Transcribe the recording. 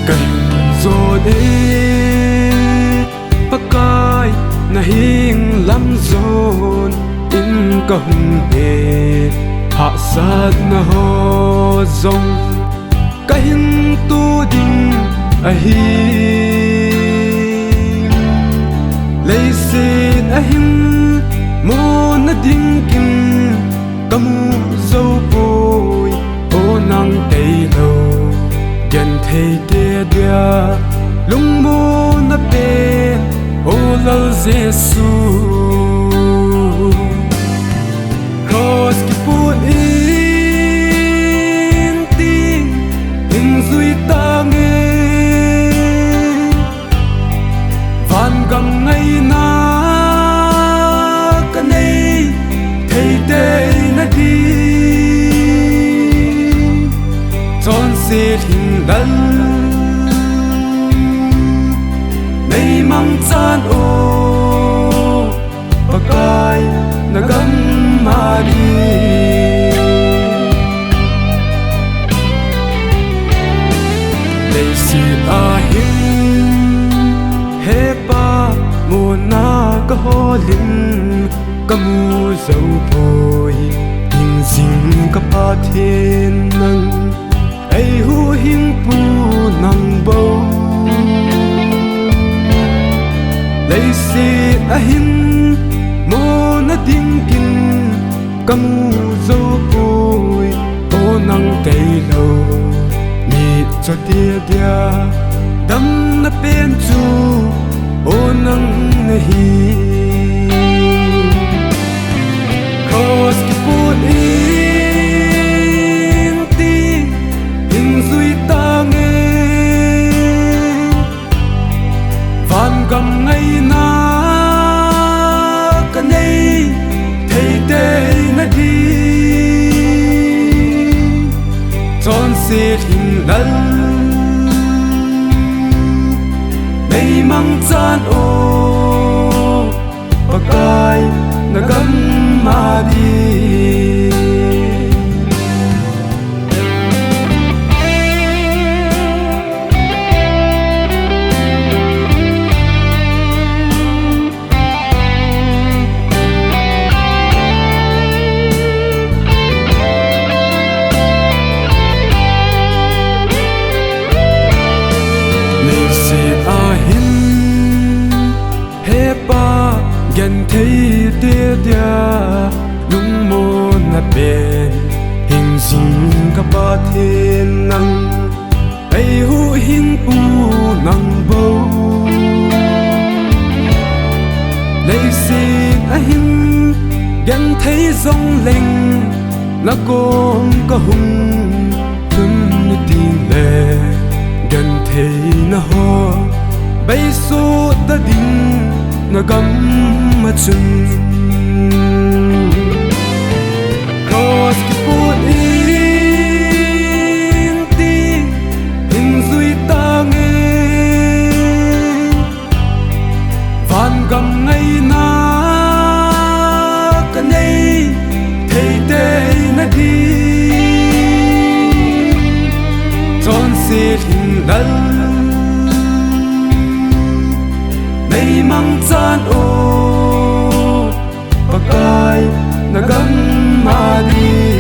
Kan zo de pakai na hing lam zon in ka hung e hạ sát na ho zong ka hin tu ding a hi lấy xin a hin mo na ding kim kamu dâu bôi ô nang tây lâu gần thấy tia dia lung mo na bên ô lal Giêsu cross ki pun in ting in zui ta nghe van gam ngày na cái này thấy tê na đi tròn xịt hình đan nay mang chan ô pakai na gam ma đi lấy xịt a hin he pa mo na ka ho lin kamu dâu bôi hình dinh ka pa thiên nang ai hu hình pu nang bâu lấy xịt a hin mo na ding kin kamu dâu bôi ô nang cây lâu mi cho tia dia đâm na bên chu ô nang na hi cross ki pun in ting in zui ta nghe van gam ngày na cái này thấy tê na đi tròn xịt hình đan nay mang chan ô pakai na gam ma đi gần thấy tia dia lung mo na bên hình dinh ka pa thiên nang ai hu hình pu nang bâu lấy xin a hin gần thấy dòng leng na con ka hung thun ni tin le gần thấy na ho bay số ta din na gam ma chun cross ki pun in ting in zui ta nghe van gam ngày na cái này thấy tê na đi tròn xịt hình đan nay mang chan ô pakai na gam ma đi